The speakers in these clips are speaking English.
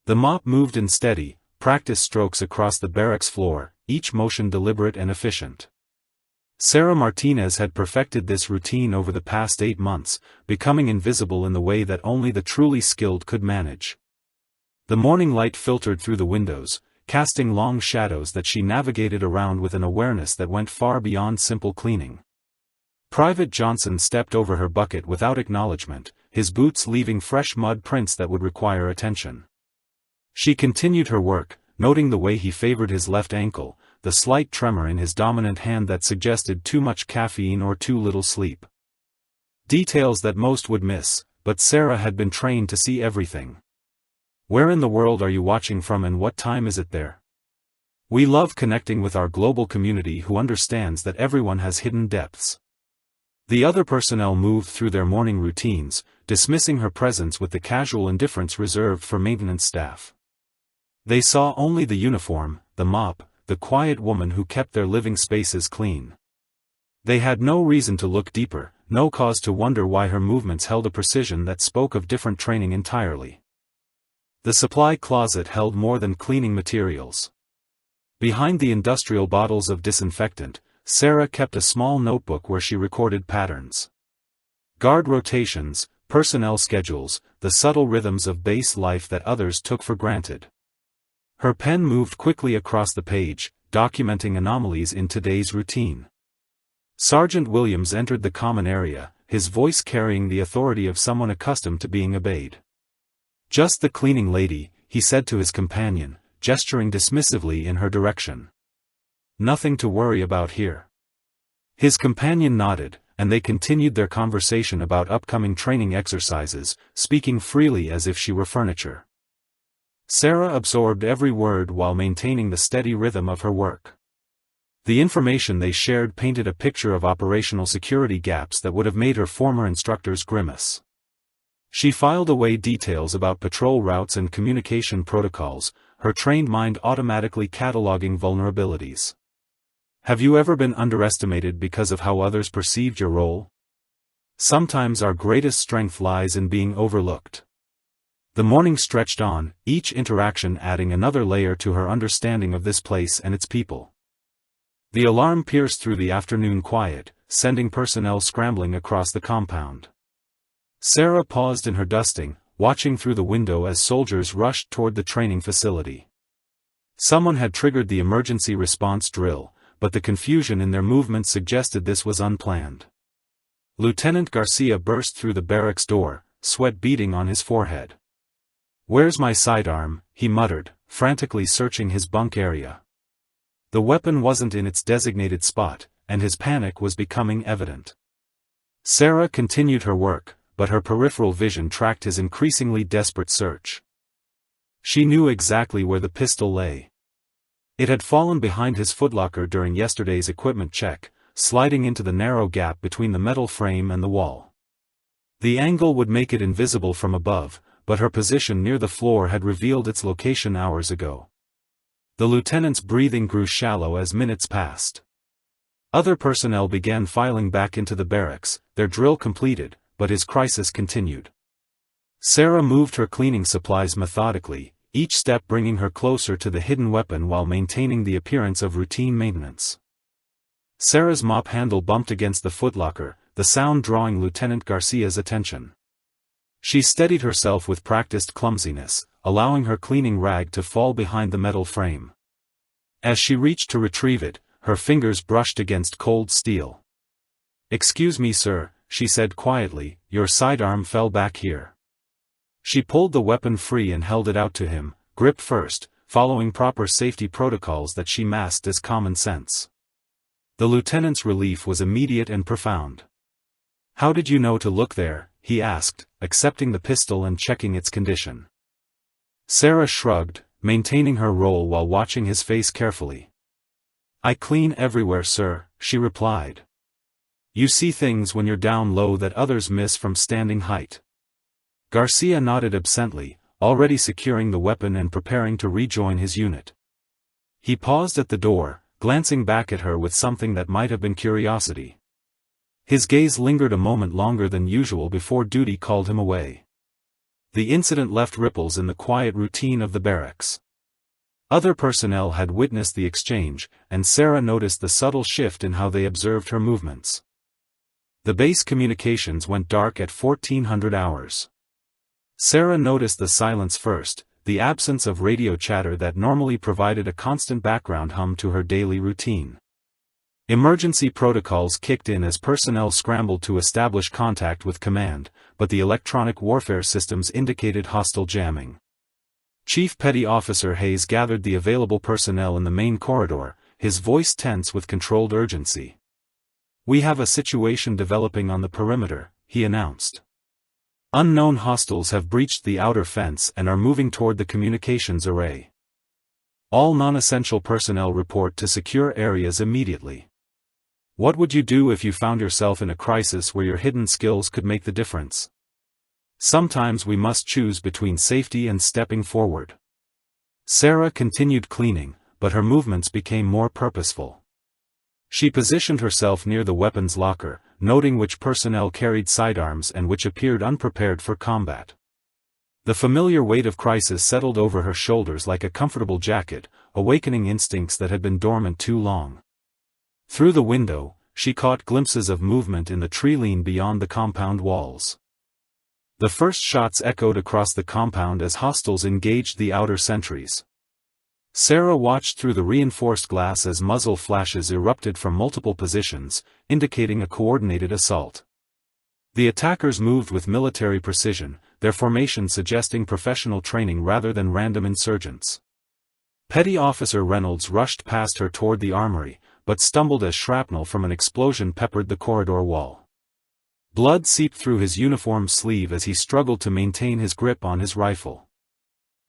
The mop moved in steady, practice strokes across the barracks floor, each motion deliberate and efficient. Sarah Martinez had perfected this routine over the past 8 months, becoming invisible in the way that only the truly skilled could manage. The morning light filtered through the windows, casting long shadows that she navigated around with an awareness that went far beyond simple cleaning. Private Johnson stepped over her bucket without acknowledgement, his boots leaving fresh mud prints that would require attention. She continued her work, noting the way he favored his left ankle, the slight tremor in his dominant hand that suggested too much caffeine or too little sleep. Details that most would miss, but Sarah had been trained to see everything. Where in the world are you watching from and what time is it there? We love connecting with our global community who understands that everyone has hidden depths. The other personnel moved through their morning routines, dismissing her presence with the casual indifference reserved for maintenance staff. They saw only the uniform, the mop, the quiet woman who kept their living spaces clean. They had no reason to look deeper, no cause to wonder why her movements held a precision that spoke of different training entirely. The supply closet held more than cleaning materials. Behind the industrial bottles of disinfectant, Sarah kept a small notebook where she recorded patterns. Guard rotations, personnel schedules, the subtle rhythms of base life that others took for granted. Her pen moved quickly across the page, documenting anomalies in today's routine. Sergeant Williams entered the common area, his voice carrying the authority of someone accustomed to being obeyed. "Just the cleaning lady," he said to his companion, gesturing dismissively in her direction. "Nothing to worry about here." His companion nodded, and they continued their conversation about upcoming training exercises, speaking freely as if she were furniture. Sarah absorbed every word while maintaining the steady rhythm of her work. The information they shared painted a picture of operational security gaps that would have made her former instructors grimace. She filed away details about patrol routes and communication protocols, her trained mind automatically cataloging vulnerabilities. Have you ever been underestimated because of how others perceived your role? Sometimes our greatest strength lies in being overlooked. The morning stretched on, each interaction adding another layer to her understanding of this place and its people. The alarm pierced through the afternoon quiet, sending personnel scrambling across the compound. Sarah paused in her dusting, watching through the window as soldiers rushed toward the training facility. Someone had triggered the emergency response drill, but the confusion in their movements suggested this was unplanned. Lieutenant Garcia burst through the barracks door, sweat beading on his forehead. "Where's my sidearm?" he muttered, frantically searching his bunk area. The weapon wasn't in its designated spot, and his panic was becoming evident. Sarah continued her work, but her peripheral vision tracked his increasingly desperate search. She knew exactly where the pistol lay. It had fallen behind his footlocker during yesterday's equipment check, sliding into the narrow gap between the metal frame and the wall. The angle would make it invisible from above, but her position near the floor had revealed its location hours ago. The lieutenant's breathing grew shallow as minutes passed. Other personnel began filing back into the barracks, their drill completed, but his crisis continued. Sarah moved her cleaning supplies methodically, each step bringing her closer to the hidden weapon while maintaining the appearance of routine maintenance. Sarah's mop handle bumped against the footlocker, the sound drawing Lieutenant Garcia's attention. She steadied herself with practiced clumsiness, allowing her cleaning rag to fall behind the metal frame. As she reached to retrieve it, her fingers brushed against cold steel. "Excuse me, sir," she said quietly, "your sidearm fell back here." She pulled the weapon free and held it out to him, grip first, following proper safety protocols that she masked as common sense. The lieutenant's relief was immediate and profound. "How did you know to look there?" he asked, accepting the pistol and checking its condition. Sarah shrugged, maintaining her role while watching his face carefully. "I clean everywhere, sir," she replied. "You see things when you're down low that others miss from standing height." Garcia nodded absently, already securing the weapon and preparing to rejoin his unit. He paused at the door, glancing back at her with something that might have been curiosity. His gaze lingered a moment longer than usual before duty called him away. The incident left ripples in the quiet routine of the barracks. Other personnel had witnessed the exchange, and Sarah noticed the subtle shift in how they observed her movements. The base communications went dark at 1400 hours. Sarah noticed the silence first, the absence of radio chatter that normally provided a constant background hum to her daily routine. Emergency protocols kicked in as personnel scrambled to establish contact with command, but the electronic warfare systems indicated hostile jamming. Chief Petty Officer Hayes gathered the available personnel in the main corridor, his voice tense with controlled urgency. "We have a situation developing on the perimeter," he announced. "Unknown hostiles have breached the outer fence and are moving toward the communications array. All non-essential personnel report to secure areas immediately." What would you do if you found yourself in a crisis where your hidden skills could make the difference? Sometimes we must choose between safety and stepping forward. Sarah continued cleaning, but her movements became more purposeful. She positioned herself near the weapons locker, noting which personnel carried sidearms and which appeared unprepared for combat. The familiar weight of crisis settled over her shoulders like a comfortable jacket, awakening instincts that had been dormant too long. Through the window, she caught glimpses of movement in the tree-line beyond the compound walls. The first shots echoed across the compound as hostiles engaged the outer sentries. Sarah watched through the reinforced glass as muzzle flashes erupted from multiple positions, indicating a coordinated assault. The attackers moved with military precision, their formation suggesting professional training rather than random insurgents. Petty Officer Reynolds rushed past her toward the armory, but stumbled as shrapnel from an explosion peppered the corridor wall. Blood seeped through his uniform sleeve as he struggled to maintain his grip on his rifle.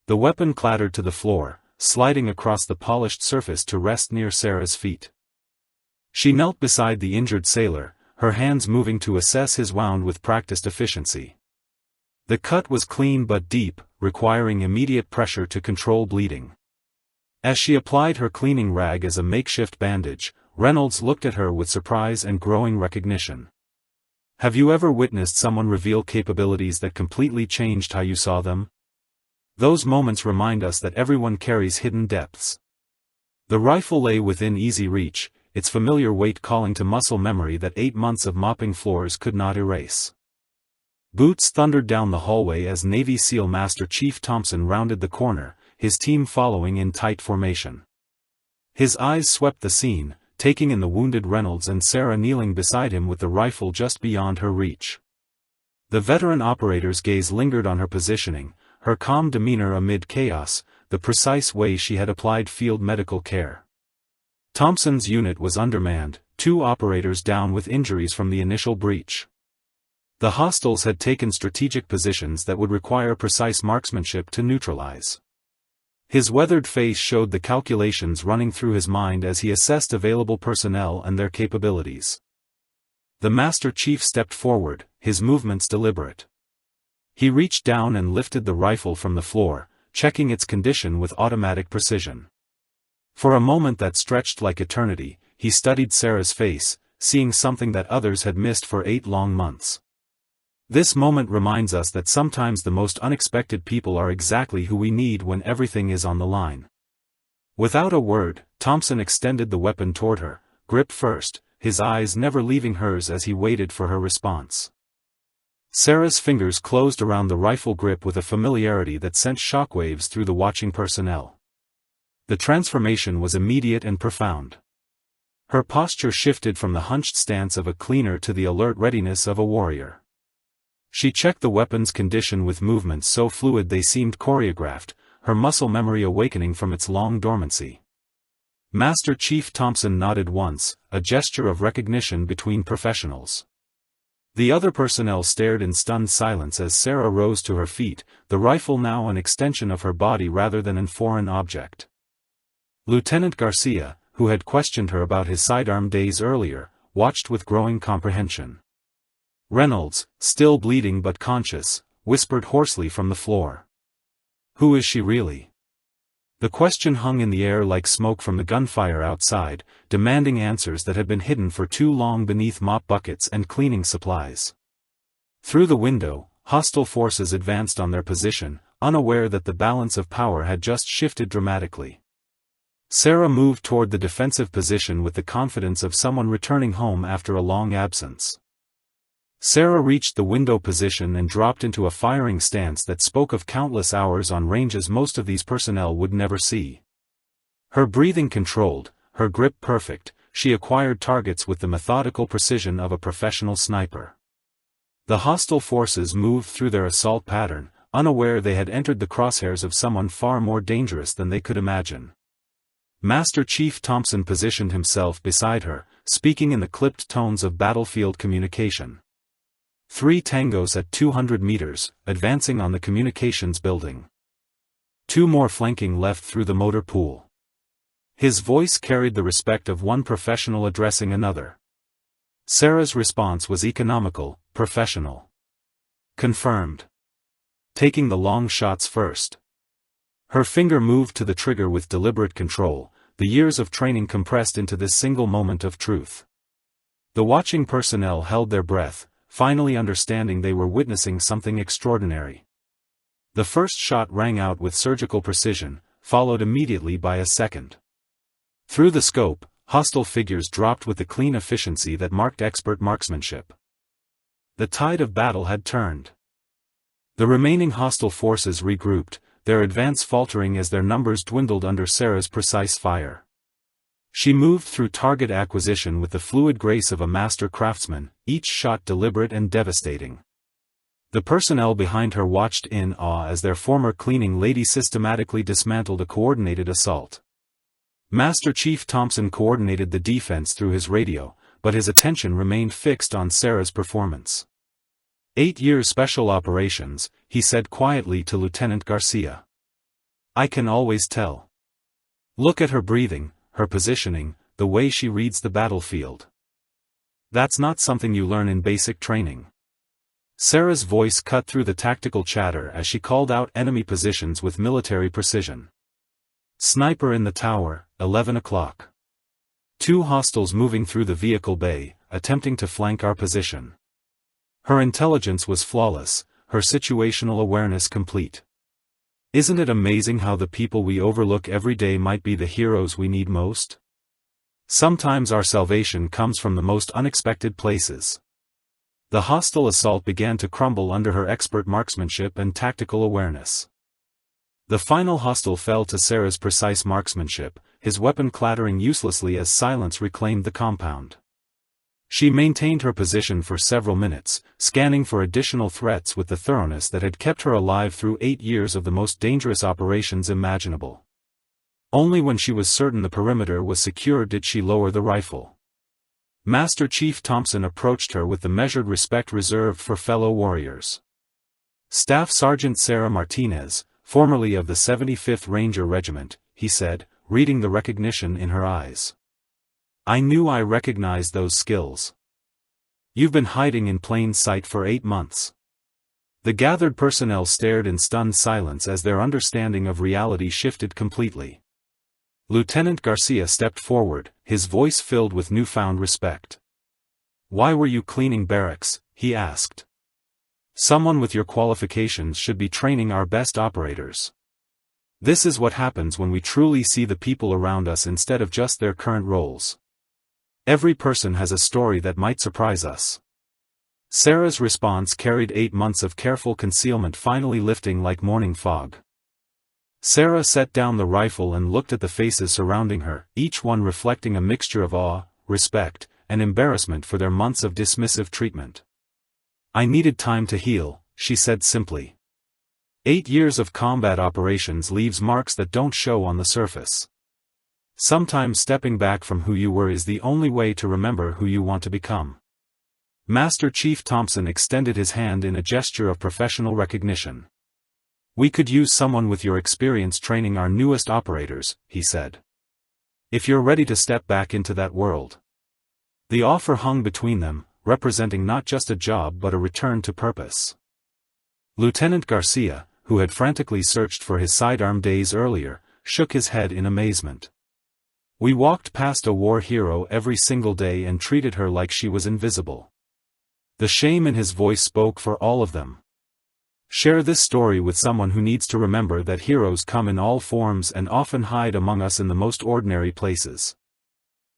The weapon clattered to the floor, sliding across the polished surface to rest near Sarah's feet. She knelt beside the injured sailor, her hands moving to assess his wound with practiced efficiency. The cut was clean but deep, requiring immediate pressure to control bleeding. As she applied her cleaning rag as a makeshift bandage, Reynolds looked at her with surprise and growing recognition. "Have you ever witnessed someone reveal capabilities that completely changed how you saw them? Those moments remind us that everyone carries hidden depths." The rifle lay within easy reach, its familiar weight calling to muscle memory that 8 months of mopping floors could not erase. Boots thundered down the hallway as Navy SEAL Master Chief Thompson rounded the corner, his team following in tight formation. His eyes swept the scene, taking in the wounded Reynolds and Sarah kneeling beside him with the rifle just beyond her reach. The veteran operator's gaze lingered on her positioning, her calm demeanor amid chaos, the precise way she had applied field medical care. Thompson's unit was undermanned, 2 operators down with injuries from the initial breach. The hostiles had taken strategic positions that would require precise marksmanship to neutralize. His weathered face showed the calculations running through his mind as he assessed available personnel and their capabilities. The Master Chief stepped forward, his movements deliberate. He reached down and lifted the rifle from the floor, checking its condition with automatic precision. For a moment that stretched like eternity, he studied Sarah's face, seeing something that others had missed for 8 long months. This moment reminds us that sometimes the most unexpected people are exactly who we need when everything is on the line. Without a word, Thompson extended the weapon toward her, grip first, his eyes never leaving hers as he waited for her response. Sarah's fingers closed around the rifle grip with a familiarity that sent shockwaves through the watching personnel. The transformation was immediate and profound. Her posture shifted from the hunched stance of a cleaner to the alert readiness of a warrior. She checked the weapon's condition with movements so fluid they seemed choreographed, her muscle memory awakening from its long dormancy. Master Chief Thompson nodded once, a gesture of recognition between professionals. The other personnel stared in stunned silence as Sarah rose to her feet, the rifle now an extension of her body rather than a foreign object. Lieutenant Garcia, who had questioned her about his sidearm days earlier, watched with growing comprehension. Reynolds, still bleeding but conscious, whispered hoarsely from the floor. "Who is she really?" The question hung in the air like smoke from the gunfire outside, demanding answers that had been hidden for too long beneath mop buckets and cleaning supplies. Through the window, hostile forces advanced on their position, unaware that the balance of power had just shifted dramatically. Sarah moved toward the defensive position with the confidence of someone returning home after a long absence. Sarah reached the window position and dropped into a firing stance that spoke of countless hours on ranges most of these personnel would never see. Her breathing controlled, her grip perfect, she acquired targets with the methodical precision of a professional sniper. The hostile forces moved through their assault pattern, unaware they had entered the crosshairs of someone far more dangerous than they could imagine. Master Chief Thompson positioned himself beside her, speaking in the clipped tones of battlefield communication. 3 tangos at 200 meters, advancing on the communications building. 2 more flanking left through the motor pool. His voice carried the respect of one professional addressing another. Sarah's response was economical, professional. Confirmed. Taking the long shots first. Her finger moved to the trigger with deliberate control, the years of training compressed into this single moment of truth. The watching personnel held their breath, finally understanding they were witnessing something extraordinary. The first shot rang out with surgical precision, followed immediately by a second. Through the scope, hostile figures dropped with the clean efficiency that marked expert marksmanship. The tide of battle had turned. The remaining hostile forces regrouped, their advance faltering as their numbers dwindled under Sarah's precise fire. She moved through target acquisition with the fluid grace of a master craftsman, each shot deliberate and devastating. The personnel behind her watched in awe as their former cleaning lady systematically dismantled a coordinated assault. Master Chief Thompson coordinated the defense through his radio, but his attention remained fixed on Sarah's performance. 8 years special operations, he said quietly to Lieutenant Garcia. I can always tell. Look at her breathing, her positioning, the way she reads the battlefield. That's not something you learn in basic training. Sarah's voice cut through the tactical chatter as she called out enemy positions with military precision. Sniper in the tower, 11 o'clock. 2 hostiles moving through the vehicle bay, attempting to flank our position. Her intelligence was flawless, her situational awareness complete. Isn't it amazing how the people we overlook every day might be the heroes we need most? Sometimes our salvation comes from the most unexpected places. The hostile assault began to crumble under her expert marksmanship and tactical awareness. The final hostile fell to Sarah's precise marksmanship, his weapon clattering uselessly as silence reclaimed the compound. She maintained her position for several minutes, scanning for additional threats with the thoroughness that had kept her alive through 8 years of the most dangerous operations imaginable. Only when she was certain the perimeter was secure did she lower the rifle. Master Chief Thompson approached her with the measured respect reserved for fellow warriors. Staff Sergeant Sarah Martinez, formerly of the 75th Ranger Regiment, he said, reading the recognition in her eyes. I knew I recognized those skills. You've been hiding in plain sight for 8 months. The gathered personnel stared in stunned silence as their understanding of reality shifted completely. Lieutenant Garcia stepped forward, his voice filled with newfound respect. Why were you cleaning barracks? He asked. Someone with your qualifications should be training our best operators. This is what happens when we truly see the people around us instead of just their current roles. Every person has a story that might surprise us. Sarah's response carried 8 months of careful concealment finally lifting like morning fog. Sarah set down the rifle and looked at the faces surrounding her, each one reflecting a mixture of awe, respect, and embarrassment for their months of dismissive treatment. I needed time to heal, she said simply. 8 years of combat operations leaves marks that don't show on the surface. Sometimes stepping back from who you were is the only way to remember who you want to become. Master Chief Thompson extended his hand in a gesture of professional recognition. We could use someone with your experience training our newest operators, he said. If you're ready to step back into that world. The offer hung between them, representing not just a job but a return to purpose. Lieutenant Garcia, who had frantically searched for his sidearm days earlier, shook his head in amazement. We walked past a war hero every single day and treated her like she was invisible. The shame in his voice spoke for all of them. Share this story with someone who needs to remember that heroes come in all forms and often hide among us in the most ordinary places.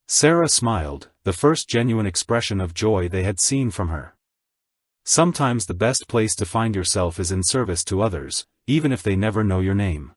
Sarah smiled, the first genuine expression of joy they had seen from her. Sometimes the best place to find yourself is in service to others, even if they never know your name.